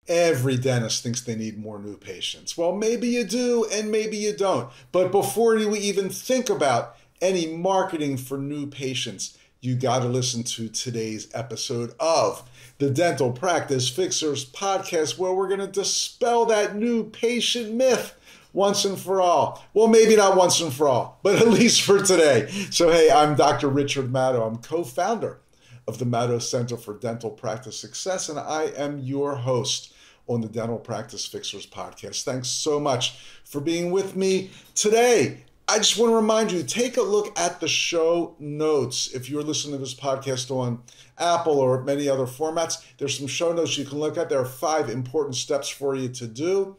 Every dentist thinks they need more new patients. Well, maybe you do and maybe you don't. But before you even think about any marketing for new patients, you got to listen to today's episode of the Dental Practice Fixers podcast, where we're going to dispel that new patient myth once and for all. Well, maybe not once and for all, but at least for today. So, hey, I'm Dr. Richard Madow. I'm co-founder of the Madow Center for Dental Practice Success, and I am your host on the Dental Practice Fixers podcast. Thanks so much for being with me today. I just want to remind you, take a look at the show notes. If you're listening to this podcast on Apple or many other formats, there's some show notes you can look at. There are 5 important steps for you to do.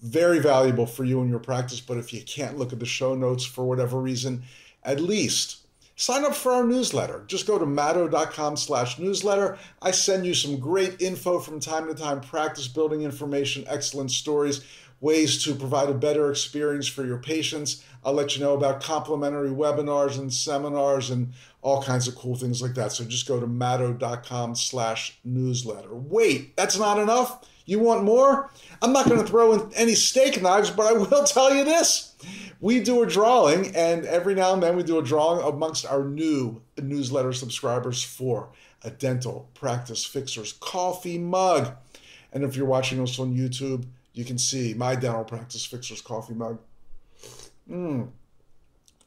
Very valuable for you in your practice, but if you can't look at the show notes for whatever reason, at least sign up for our newsletter. Just go to madow.com/newsletter. I send you some great info from time to time, practice building information, excellent stories, ways to provide a better experience for your patients. I'll let you know about complimentary webinars and seminars and all kinds of cool things like that. So just go to madow.com/newsletter. Wait, that's not enough? You want more? I'm not going to throw in any steak knives, but I will tell you this. We do a drawing, and every now and then we do a drawing amongst our new newsletter subscribers for a Dental Practice Fixers coffee mug. And if you're watching us on YouTube, you can see my Dental Practice Fixers coffee mug.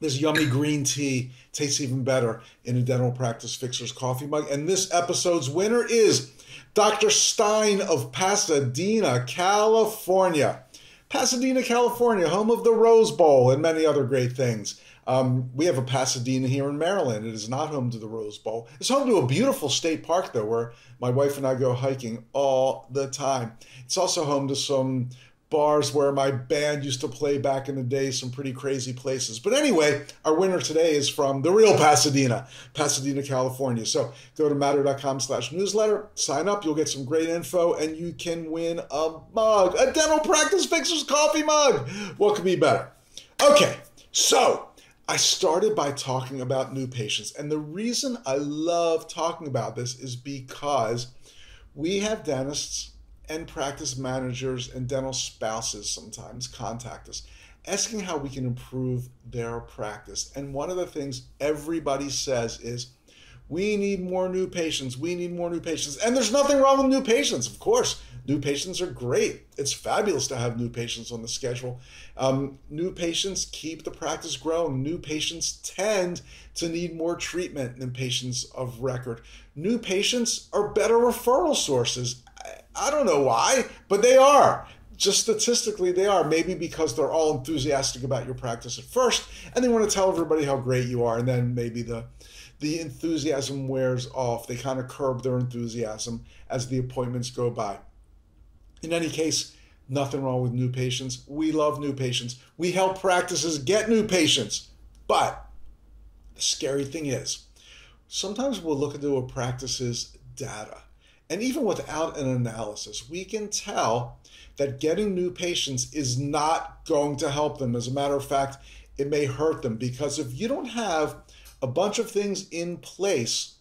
This yummy green tea tastes even better in a Dental Practice Fixers coffee mug. And this episode's winner is Dr. Stein of Pasadena, California. Pasadena, California, home of the Rose Bowl and many other great things. We have a Pasadena here in Maryland. It is not home to the Rose Bowl. It's home to a beautiful state park, though, where my wife and I go hiking all the time. It's also home to some bars where my band used to play back in the day, some pretty crazy places. But anyway, our winner today is from the real Pasadena, California. So go to madow.com/newsletter, sign up, you'll get some great info, and you can win a mug, a Dental Practice Fixers coffee mug. What could be better? Okay, so I started by talking about new patients. And the reason I love talking about this is because we have dentists and practice managers and dental spouses sometimes contact us asking how we can improve their practice. And one of the things everybody says is, we need more new patients. We need more new patients. And there's nothing wrong with new patients. Of course, new patients are great. It's fabulous to have new patients on the schedule. New patients keep the practice growing. New patients tend to need more treatment than patients of record. New patients are better referral sources. I don't know why, but they are. Just statistically, they are. Maybe because they're all enthusiastic about your practice at first, and they want to tell everybody how great you are, and then maybe the enthusiasm wears off. They kind of curb their enthusiasm as the appointments go by. In any case, nothing wrong with new patients. We love new patients. We help practices get new patients. But the scary thing is, sometimes we'll look into a practice's data, and even without an analysis, we can tell that getting new patients is not going to help them. As a matter of fact, it may hurt them, because if you don't have a bunch of things in place,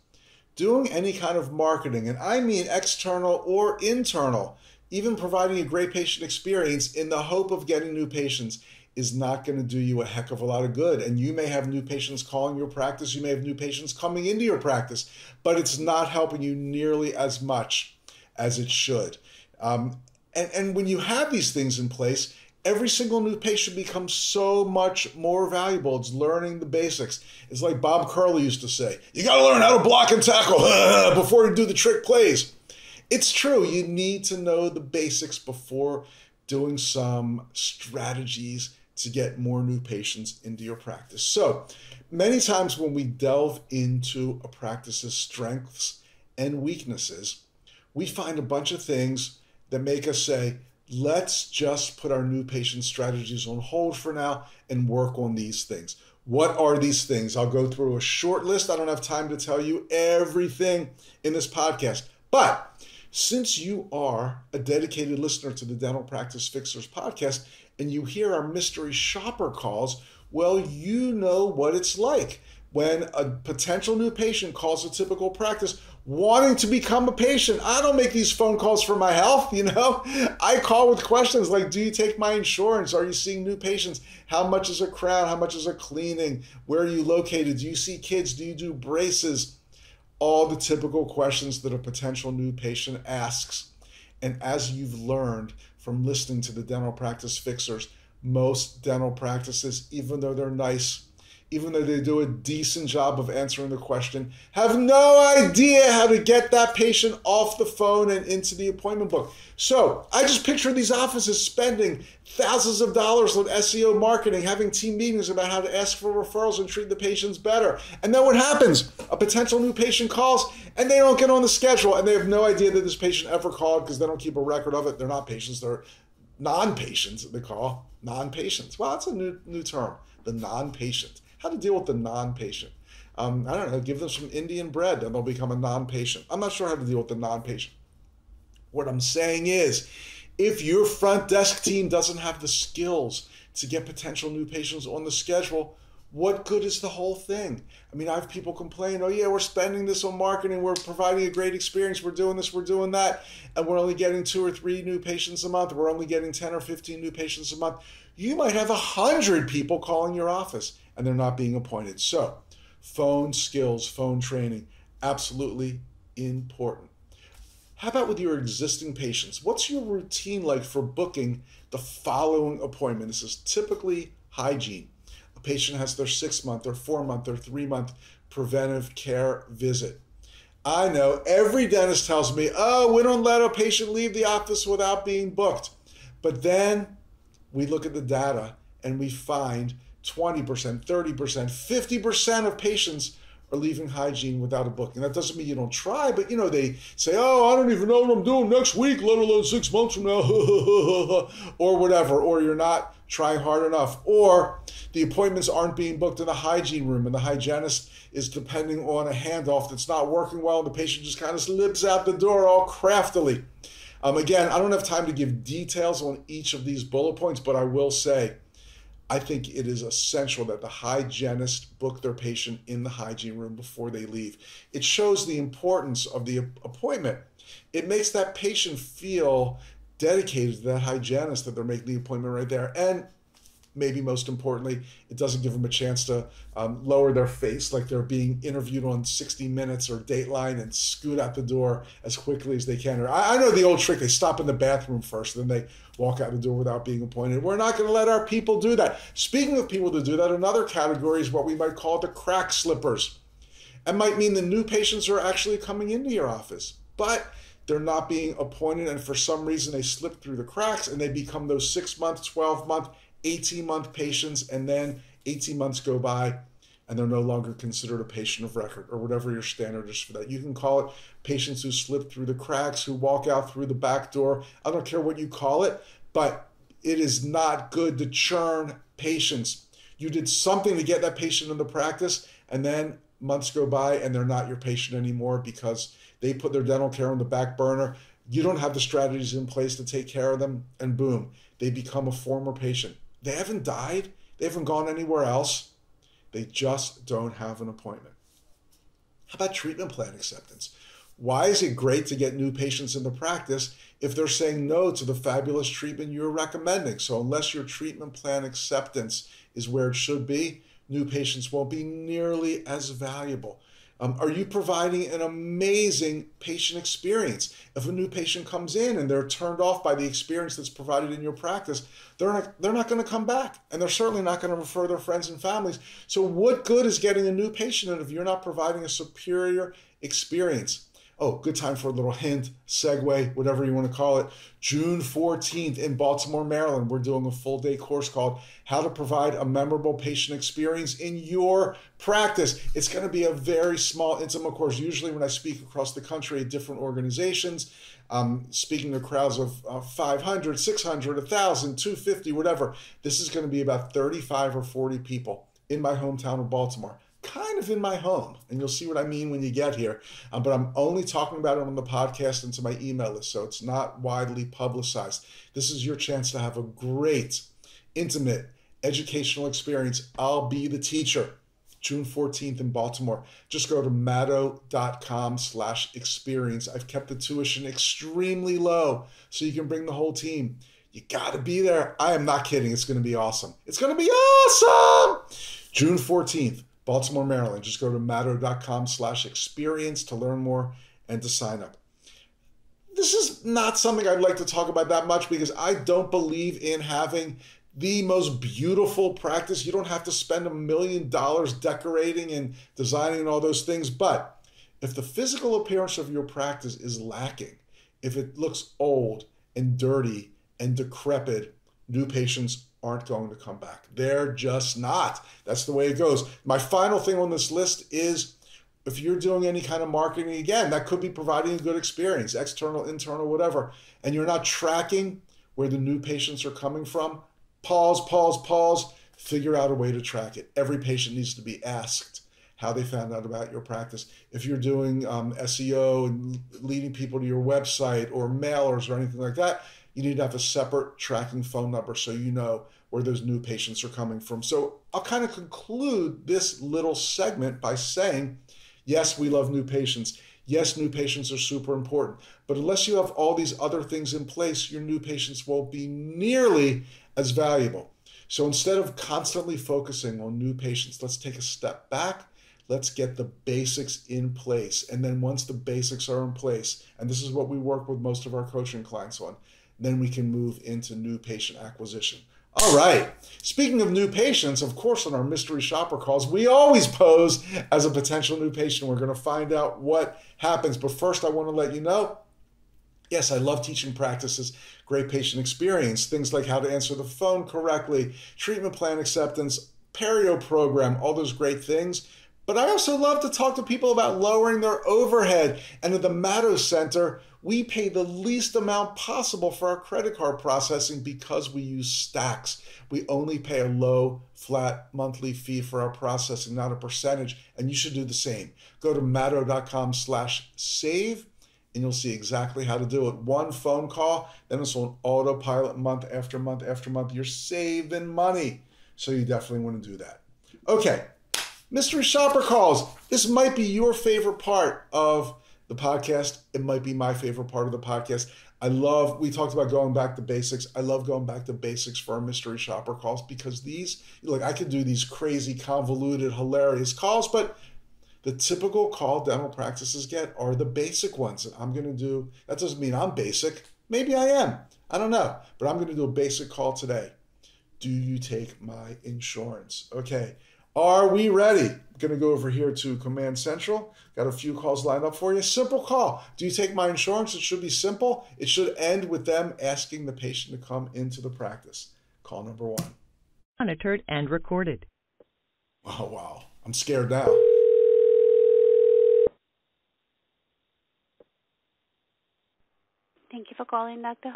doing any kind of marketing, and I mean external or internal, even providing a great patient experience in the hope of getting new patients, is not going to do you a heck of a lot of good. And you may have new patients calling your practice, you may have new patients coming into your practice, but it's not helping you nearly as much as it should. And when you have these things in place, every single new patient becomes so much more valuable. It's learning the basics. It's like Bob Curley used to say, you got to learn how to block and tackle before you do the trick plays. It's true. You need to know the basics before doing some strategies to get more new patients into your practice. So many times when we delve into a practice's strengths and weaknesses, we find a bunch of things that make us say, let's just put our new patient strategies on hold for now and work on these things. What are these things? I'll go through a short list. I don't have time to tell you everything in this podcast, but since you are a dedicated listener to the Dental Practice Fixers podcast and you hear our mystery shopper calls, well, you know what it's like. when a potential new patient calls a typical practice wanting to become a patient. I don't make these phone calls for my health, I call with questions like, do you take my insurance? Are you seeing new patients? How much is a crown? How much is a cleaning? Where are you located? Do you see kids? Do you do braces? All the typical questions that a potential new patient asks. And as you've learned from listening to the Dental Practice Fixers, most dental practices, even though they're nice, even though they do a decent job of answering the question, have no idea how to get that patient off the phone and into the appointment book. So I just picture these offices spending thousands of dollars on SEO marketing, having team meetings about how to ask for referrals and treat the patients better. And then what happens? A potential new patient calls and they don't get on the schedule, and they have no idea that this patient ever called because they don't keep a record of it. They're not patients, they're non-patients, they call non-patients. Well, that's a new term, the non-patient. How to deal with the non-patient. I don't know, give them some Indian bread and they'll become a non-patient. I'm not sure how to deal with the non-patient. What I'm saying is, if your front desk team doesn't have the skills to get potential new patients on the schedule, what good is the whole thing? I mean, I have people complain, oh yeah, we're spending this on marketing, we're providing a great experience, we're doing this, we're doing that, and we're only getting 2 or 3 new patients a month, we're only getting 10 or 15 new patients a month. You might have 100 people calling your office and they're not being appointed. So, phone skills, phone training, absolutely important. How about with your existing patients? What's your routine like for booking the following appointment? This is typically hygiene. A patient has their 6-month, their 4-month, their 3-month preventive care visit. I know every dentist tells me, oh, we don't let a patient leave the office without being booked. But then we look at the data and we find 20%, 30%, 50% of patients are leaving hygiene without a booking. That doesn't mean you don't try, but they say, oh, I don't even know what I'm doing next week, let alone 6 months from now, or whatever, or you're not trying hard enough, or the appointments aren't being booked in the hygiene room and the hygienist is depending on a handoff that's not working well and the patient just kind of slips out the door all craftily. Again, I don't have time to give details on each of these bullet points, but I will say, I think it is essential that the hygienist book their patient in the hygiene room before they leave. It shows the importance of the appointment. It makes that patient feel dedicated to that hygienist, that they're making the appointment right there. And maybe most importantly, it doesn't give them a chance to lower their face like they're being interviewed on 60 Minutes or Dateline and scoot out the door as quickly as they can. Or I know the old trick, they stop in the bathroom first, then they walk out the door without being appointed. We're not going to let our people do that. Speaking of people to do that, another category is what we might call the crack slippers. That might mean the new patients are actually coming into your office, but they're not being appointed, and for some reason they slip through the cracks and they become those 6-month, 12-month, 18-month patients, and then 18 months go by and they're no longer considered a patient of record, or whatever your standard is for that. You can call it patients who slip through the cracks, who walk out through the back door. I don't care what you call it, but it is not good to churn patients. You did something to get that patient in the practice, and then months go by and they're not your patient anymore because they put their dental care on the back burner. You don't have the strategies in place to take care of them, and boom, they become a former patient. They haven't died. They haven't gone anywhere else. They just don't have an appointment. How about treatment plan acceptance? Why is it great to get new patients into practice if they're saying no to the fabulous treatment you're recommending? So unless your treatment plan acceptance is where it should be, new patients won't be nearly as valuable. Are you providing an amazing patient experience? If a new patient comes in and they're turned off by the experience that's provided in your practice, they're not going to come back, and they're certainly not going to refer their friends and families. So what good is getting a new patient in if you're not providing a superior experience? Oh, good time for a little hint, segue, whatever you want to call it. June 14th in Baltimore, Maryland, we're doing a full-day course called How to Provide a Memorable Patient Experience in Your Practice. It's going to be a very small, intimate course. Usually when I speak across the country at different organizations, speaking to crowds of 500, 600, 1,000, 250, whatever, this is going to be about 35 or 40 people in my hometown of Baltimore. Kind of in my home, and you'll see what I mean when you get here. But I'm only talking about it on the podcast and to my email list, so it's not widely publicized. This is your chance to have a great, intimate, educational experience. I'll be the teacher. June 14th in Baltimore. Just go to matto.com/experience. I've kept the tuition extremely low so you can bring the whole team. You got to be there. I am not kidding. It's going to be awesome. It's going to be awesome. June 14th, Baltimore, Maryland. Just go to matto.com/experience to learn more and to sign up. This is not something I'd like to talk about that much because I don't believe in having the most beautiful practice. You don't have to spend $1 million decorating and designing and all those things. But if the physical appearance of your practice is lacking, if it looks old and dirty and decrepit, new patients aren't going to come back. They're just not. That's the way it goes. My final thing on this list is if you're doing any kind of marketing, again, that could be providing a good experience, external, internal, whatever, and you're not tracking where the new patients are coming from, pause, figure out a way to track it. Every patient needs to be asked how they found out about your practice. If you're doing SEO and leading people to your website or mailers or anything like that, you need to have a separate tracking phone number so you know where those new patients are coming from. So I'll kind of conclude this little segment by saying, yes, we love new patients. Yes, new patients are super important. But unless you have all these other things in place, your new patients won't be nearly as valuable. So instead of constantly focusing on new patients, let's take a step back. Let's get the basics in place. And then once the basics are in place, and this is what we work with most of our coaching clients on, then we can move into new patient acquisition. All right. Speaking of new patients, of course, on our mystery shopper calls, we always pose as a potential new patient. We're going to find out what happens. But first, I want to let you know, yes, I love teaching practices, great patient experience, things like how to answer the phone correctly, treatment plan acceptance, perio program, all those great things. But I also love to talk to people about lowering their overhead. And at the Matto Center, we pay the least amount possible for our credit card processing because we use Stacks. We only pay a low, flat monthly fee for our processing, not a percentage. And you should do the same. Go to matto.com/save and you'll see exactly how to do it. One phone call, then it's on autopilot month after month after month. You're saving money. So you definitely want to do that. Okay. Mystery shopper calls. This might be your favorite part of the podcast. It might be my favorite part of the podcast. We talked about going back to basics. I love going back to basics for our mystery shopper calls because these, I could do these crazy, convoluted, hilarious calls, but the typical call dental practices get are the basic ones. And I'm going to do, that doesn't mean I'm basic. Maybe I am. I don't know. But I'm going to do a basic call today. Do you take my insurance? Okay. Are we ready? I'm going to go over here to Command Central. Got a few calls lined up for you. Simple call. Do you take my insurance? It should be simple. It should end with them asking the patient to come into the practice. Call number 1. Monitored and recorded. Oh, wow. I'm scared now. Thank you for calling, Dr.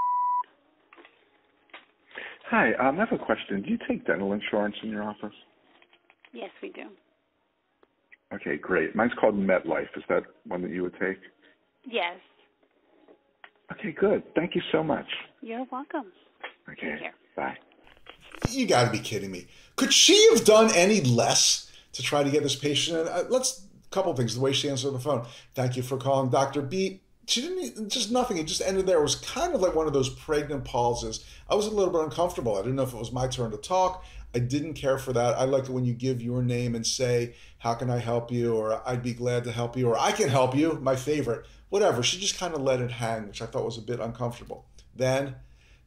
Hi, I have a question. Do you take dental insurance in your office? Yes, we do. Okay, great. Mine's called MetLife. Is that one that you would take? Yes. Okay, good. Thank you so much. You're welcome. Okay, Take care. bye. You got to be kidding me. Could she have done any less to try to get this patient in? A couple things. The way she answered the phone. Thank you for calling Dr. B. She didn't, just nothing. It just ended there. It was kind of like one of those pregnant pauses. I was a little bit uncomfortable. I didn't know if it was my turn to talk. I didn't care for that. I like it when you give your name and say, how can I help you? Or I'd be glad to help you. Or I can help you, my favorite. Whatever. She just kind of let it hang, which I thought was a bit uncomfortable. Then,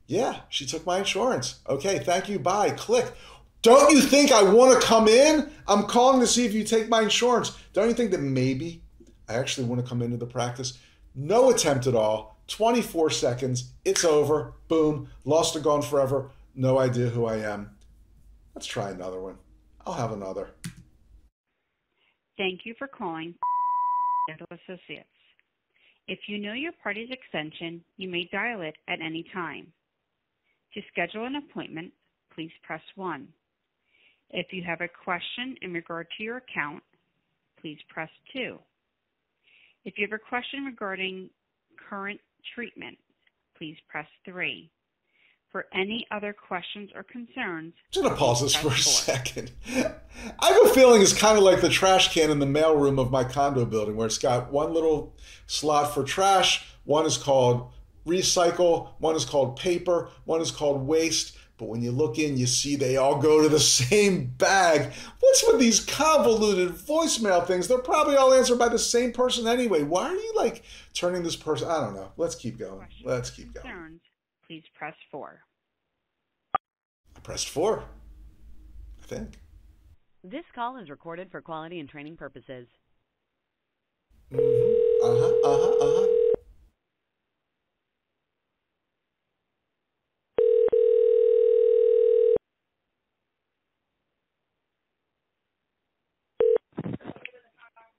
yeah, she took my insurance. Okay, thank you, bye. Click. Don't you think I want to come in? I'm calling to see if you take my insurance. Don't you think that maybe I actually want to come into the practice? No attempt at all. 24 seconds. It's over. Boom. Lost or gone forever. No idea who I am. Let's try another one. I'll have another. Thank you for calling Dental Associates. If you know your party's extension, you may dial it at any time. To schedule an appointment, please press 1. If you have a question in regard to your account, please press 2. If you have a question regarding current treatment, please press 3. For any other questions or concerns, I'm going to pause this for a press 4. second. I have a feeling it's kind of like the trash can in the mailroom of my condo building, where it's got one little slot for trash. One is called recycle. One is called paper. One is called waste. But when you look in, you see they all go to the same bag. What's with these convoluted voicemail things? They're probably all answered by the same person anyway. Why are you like turning this person? I don't know. Let's keep going. Let's keep going. Concerns, please press 4. I pressed 4, I think. This call is recorded for quality and training purposes.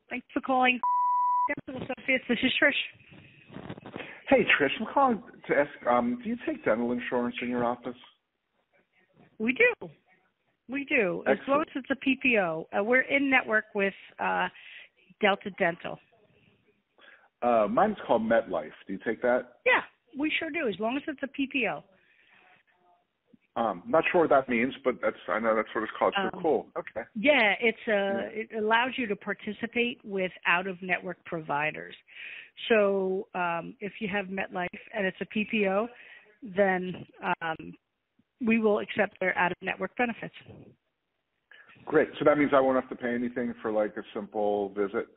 Thanks for calling Dental Associates. This is Trish. Hey, Trish, I'm calling to ask, do you take dental insurance in your office? We do. We do. As long as it's a PPO. We're in network with Delta Dental. Mine's called MetLife. Do you take that? Yeah, we sure do, as long as it's a PPO. Not sure what that means, but I know that's what it's called. So cool. Okay. Yeah, it allows you to participate with out-of-network providers. So if you have MetLife and it's a PPO, then we will accept their out-of-network benefits. Great. So that means I won't have to pay anything for like a simple visit?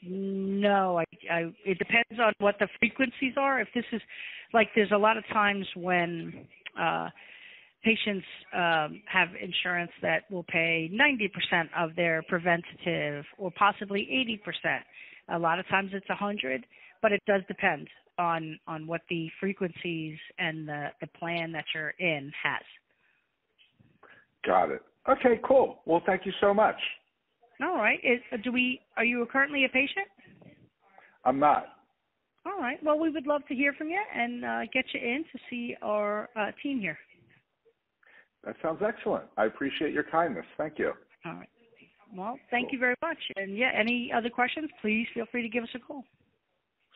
No, it depends on what the frequencies are. If this is like, there's a lot of times when patients have insurance that will pay 90% of their preventative or possibly 80%. A lot of times it's 100, but it does depend on what the frequencies and the plan that you're in has. Got it. Okay, cool. Well, thank you so much. All right. Are you currently a patient? I'm not. All right. Well, we would love to hear from you and get you in to see our team here. That sounds excellent. I appreciate your kindness. Thank you. All right. Well, thank you very much. And yeah, any other questions, please feel free to give us a call.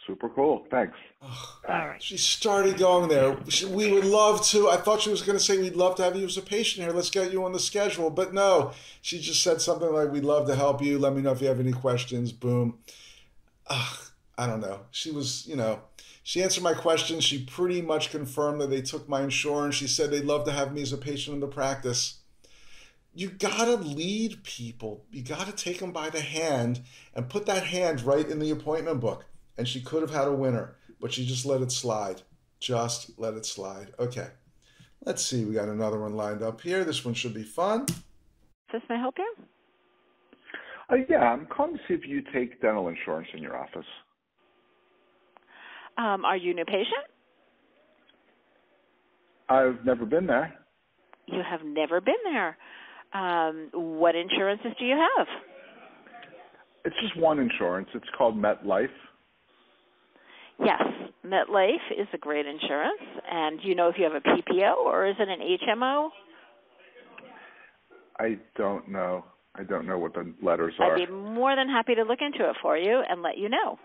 Super cool. Thanks. Oh, all right. She started going there. We would love to. I thought she was going to say, we'd love to have you as a patient here. Let's get you on the schedule. But no, she just said something like, we'd love to help you. Let me know if you have any questions. Boom. I don't know. She was, she answered my question. She pretty much confirmed that they took my insurance. She said they'd love to have me as a patient in the practice. You got to lead people. You got to take them by the hand and put that hand right in the appointment book. And she could have had a winner, but she just let it slide. Just let it slide. Okay. Let's see. We got another one lined up here. This one should be fun. This may help you? Yeah, I'm calling to see if you take dental insurance in your office. Are you a new patient? I've never been there. You have never been there. What insurances do you have? It's just one insurance. It's called MetLife. Yes, MetLife is a great insurance. And do you know if you have a PPO or is it an HMO? I don't know. I don't know what the letters are. I'd be more than happy to look into it for you and let you know.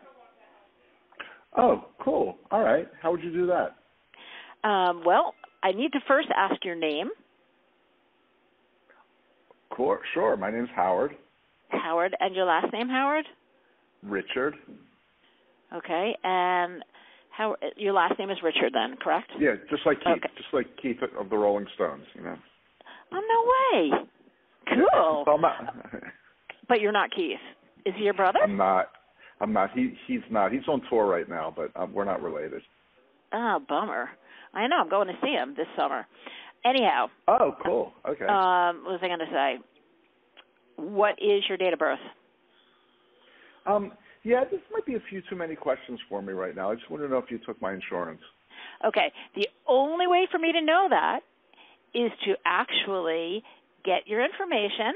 Oh, cool. All right. How would you do that? Well, I need to first ask your name. Cool. Sure. My name's Howard. Howard. And your last name, Howard? Richard. Okay. And your last name is Richard then, correct? Yeah, just like Keith. Okay. Just like Keith of the Rolling Stones, Oh, no way. Cool. But you're not Keith. Is he your brother? I'm not. He's not. He's on tour right now, but we're not related. Oh, bummer. I know. I'm going to see him this summer. Anyhow. Oh, cool. Okay. What was I going to say? What is your date of birth? Yeah, this might be a few too many questions for me right now. I just want to know if you took my insurance. Okay. The only way for me to know that is to actually get your information,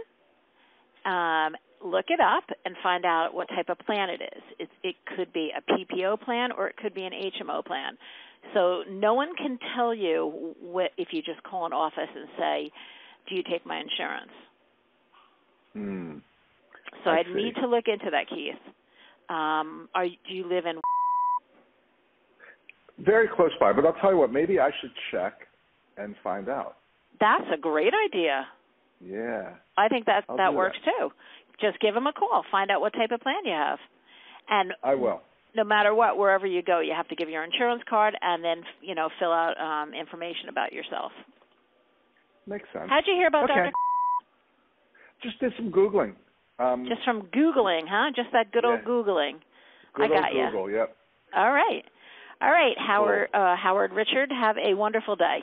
look it up, and find out what type of plan it is. It could be a PPO plan or it could be an HMO plan. So no one can tell you if you just call an office and say, do you take my insurance? So I'd need to look into that, Keith. Do you live in? Very close by, but I'll tell you what, maybe I should check and find out. That's a great idea. Yeah. I think that I'll do works too. Just give them a call. Find out what type of plan you have. And I will. No matter what, wherever you go, you have to give your insurance card and then, fill out information about yourself. Makes sense. How'd you hear about Dr. Just did some Googling. Just from Googling, huh? Just that good old Googling. Good I got old Google, you. Yep. All right, Howard. Cool. Howard Richard, have a wonderful day.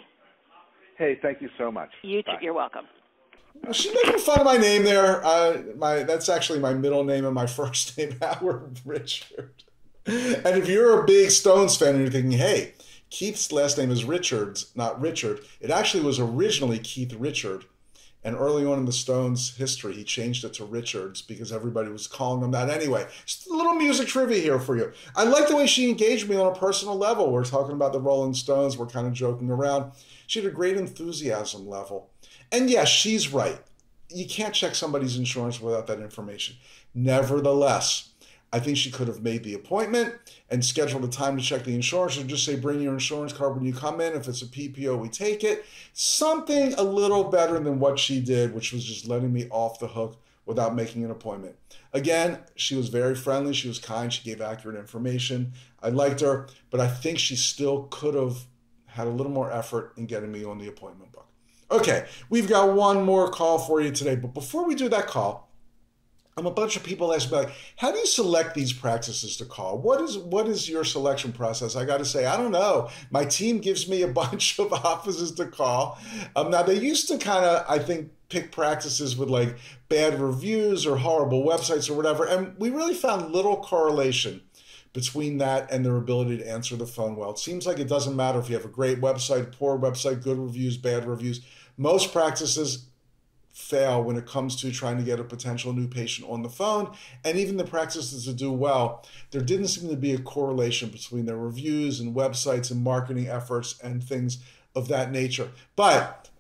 Hey, thank you so much. You too. You're welcome. She's making fun of my name there. That's actually my middle name and my first name, Howard Richard. And if you're a big Stones fan and you're thinking, hey, Keith's last name is Richards, not Richard, it actually was originally Keith Richard. And early on in the Stones' history, he changed it to Richards because everybody was calling him that anyway. Just a little music trivia here for you. I like the way she engaged me on a personal level. We're talking about the Rolling Stones. We're kind of joking around. She had a great enthusiasm level. And yes, she's right. You can't check somebody's insurance without that information. Nevertheless, I think she could have made the appointment and scheduled a time to check the insurance, or just say, bring your insurance card when you come in. If it's a PPO, we take it. Something a little better than what she did, which was just letting me off the hook without making an appointment. Again, she was very friendly. She was kind. She gave accurate information. I liked her, but I think she still could have had a little more effort in getting me on the appointment book. Okay, we've got one more call for you today. But before we do that call, a bunch of people ask me, like, how do you select these practices to call? What is your selection process? I got to say, I don't know. My team gives me a bunch of offices to call. Now, they used to kind of, I think, pick practices with like bad reviews or horrible websites or whatever. And we really found little correlation between that and their ability to answer the phone well. It seems like it doesn't matter if you have a great website, poor website, good reviews, bad reviews. Most practices fail when it comes to trying to get a potential new patient on the phone. And even the practices that do well, there didn't seem to be a correlation between their reviews and websites and marketing efforts and things of that nature. But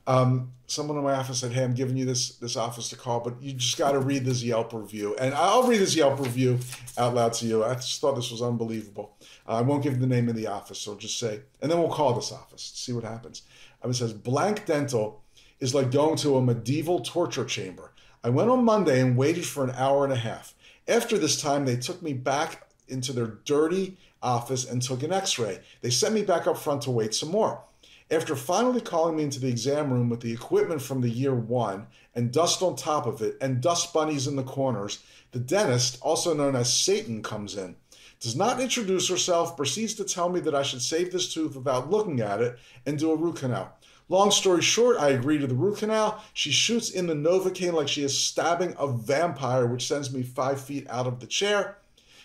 someone in my office said, hey, I'm giving you this office to call, but you just got to read this Yelp review. And I'll read this Yelp review out loud to you. I just thought this was unbelievable. I won't give the name of the office, so just say, and then we'll call this office, see what happens. It says, Blank Dental is like going to a medieval torture chamber. I went on Monday and waited for an hour and a half. After this time, they took me back into their dirty office and took an x-ray. They sent me back up front to wait some more. After finally calling me into the exam room with the equipment from the year one and dust on top of it and dust bunnies in the corners, the dentist, also known as Satan, comes in. Does not introduce herself, proceeds to tell me that I should save this tooth without looking at it and do a root canal. Long story short, I agree to the root canal. She shoots in the Novocaine like she is stabbing a vampire, which sends me 5 feet out of the chair,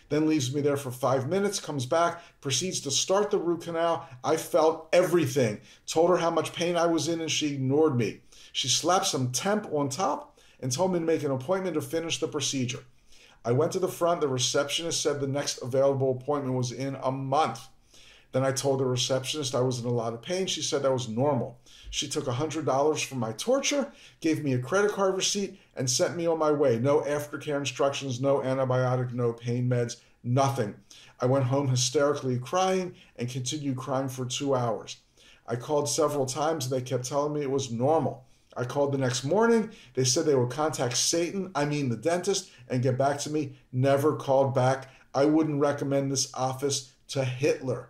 then leaves me there for 5 minutes, comes back, proceeds to start the root canal. I felt everything. Told her how much pain I was in, and she ignored me. She slapped some temp on top and told me to make an appointment to finish the procedure. I went to the front. The receptionist said the next available appointment was in a month. Then I told the receptionist I was in a lot of pain. She said that was normal. She took $100 for my torture, gave me a credit card receipt, and sent me on my way. No aftercare instructions, no antibiotic, no pain meds, nothing. I went home hysterically crying and continued crying for 2 hours. I called several times and they kept telling me it was normal. I called the next morning. They said they would contact Satan, the dentist, and get back to me. Never called back. I wouldn't recommend this office to Hitler.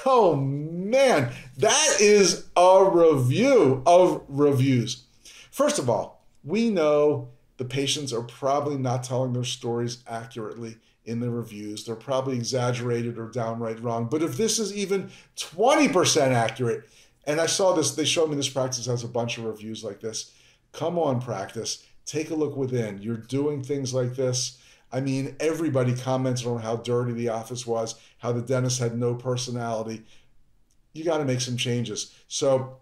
Oh man, that is a review of reviews. First of all, we know the patients are probably not telling their stories accurately in the reviews. They're probably exaggerated or downright wrong. But if this is even 20% accurate, and I saw this, they showed me this practice has a bunch of reviews like this. Come on, practice. Take a look within. You're doing things like this. Everybody commented on how dirty the office was, how the dentist had no personality. You got to make some changes. So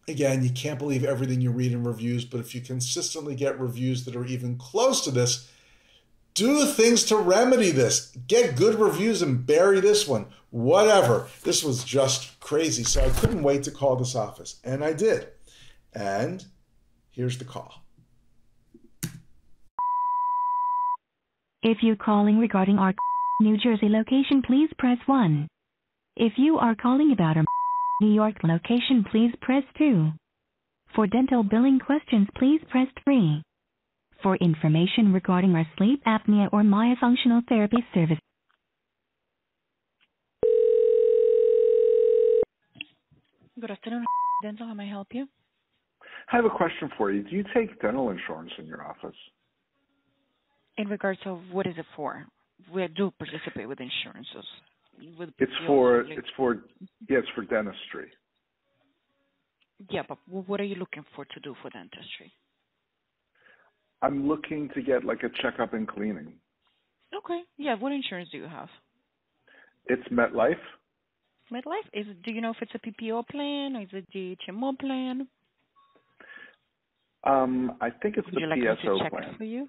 again, you can't believe everything you read in reviews, but if you consistently get reviews that are even close to this, do things to remedy this. Get good reviews and bury this one. Whatever. This was just crazy. So I couldn't wait to call this office. And I did. And here's the call. If you're calling regarding our New Jersey location, please press 1. If you are calling about our New York location, please press 2. For dental billing questions, please press 3. For information regarding our sleep apnea or myofunctional therapy service. Good afternoon, Dental. How may I help you? I have a question for you. Do you take dental insurance in your office? In regards of what is it for? We do participate with insurances. It's for dentistry. Yeah, but what are you looking for to do for dentistry? I'm looking to get like a checkup and cleaning. Okay. Yeah. What insurance do you have? It's MetLife. MetLife? Do you know if it's a PPO plan or is it the HMO plan? I think it's Would the you like me PSO to check plan. for you?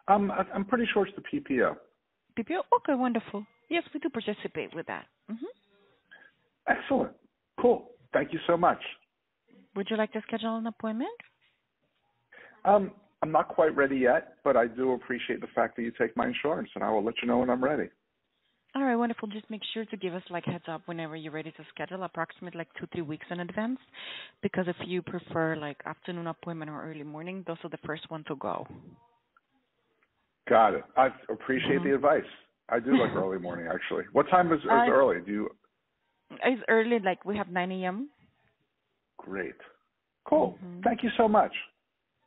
I'm pretty sure it's the PPO. PPO? Okay, wonderful. Yes, we do participate with that. Excellent. Cool. Thank you so much. Would you like to schedule an appointment? I'm not quite ready yet, but I do appreciate the fact that you take my insurance, and I will let you know when I'm ready. All right, wonderful. Just make sure to give us heads up whenever you're ready to schedule, approximately 2-3 weeks in advance, because if you prefer afternoon appointment or early morning, those are the first one to go. Got it. I appreciate the advice. I do like early morning, actually. What time is early? It's early, we have 9 a.m. Great. Cool. Thank you so much.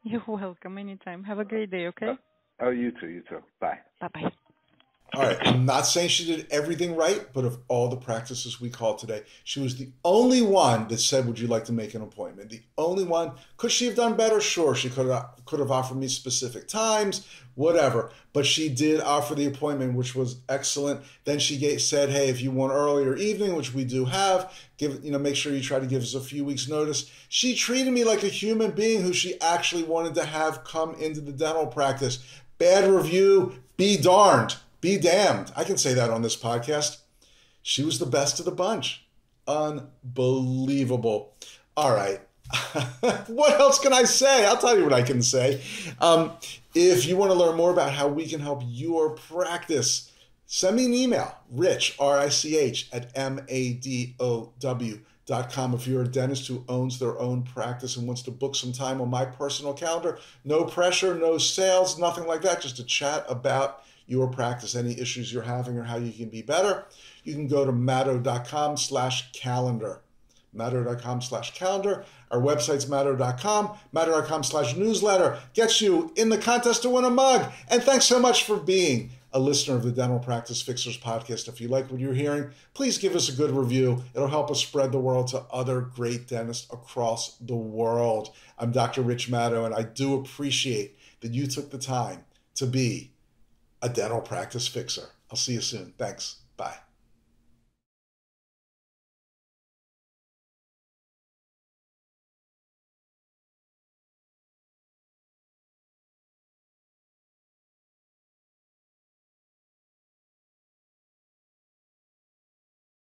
You're welcome anytime. Have a great day, okay? You too. Bye. Bye-bye. All right, I'm not saying she did everything right, but of all the practices we called today, she was the only one that said, would you like to make an appointment? The only one. Could she have done better? Sure, she could have offered me specific times, whatever. But she did offer the appointment, which was excellent. Then she said, hey, if you want early or evening, which we do have, make sure you try to give us a few weeks notice. She treated me like a human being who she actually wanted to have come into the dental practice. Bad review, be darned. Be damned. I can say that on this podcast. She was the best of the bunch. Unbelievable. All right. What else can I say? I'll tell you what I can say. If you want to learn more about how we can help your practice, send me an email, Rich, R-I-C-H, at MADOW.com. If you're a dentist who owns their own practice and wants to book some time on my personal calendar, no pressure, no sales, nothing like that, just to chat about your practice, any issues you're having or how you can be better, you can go to Maddo.com/calendar. Maddo.com/calendar. Our website's Maddo.com. Maddo.com/newsletter gets you in the contest to win a mug. And thanks so much for being a listener of the Dental Practice Fixers podcast. If you like what you're hearing, please give us a good review. It'll help us spread the word to other great dentists across the world. I'm Dr. Rich Maddo, and I do appreciate that you took the time to be a dental practice fixer. I'll see you soon. Thanks. Bye.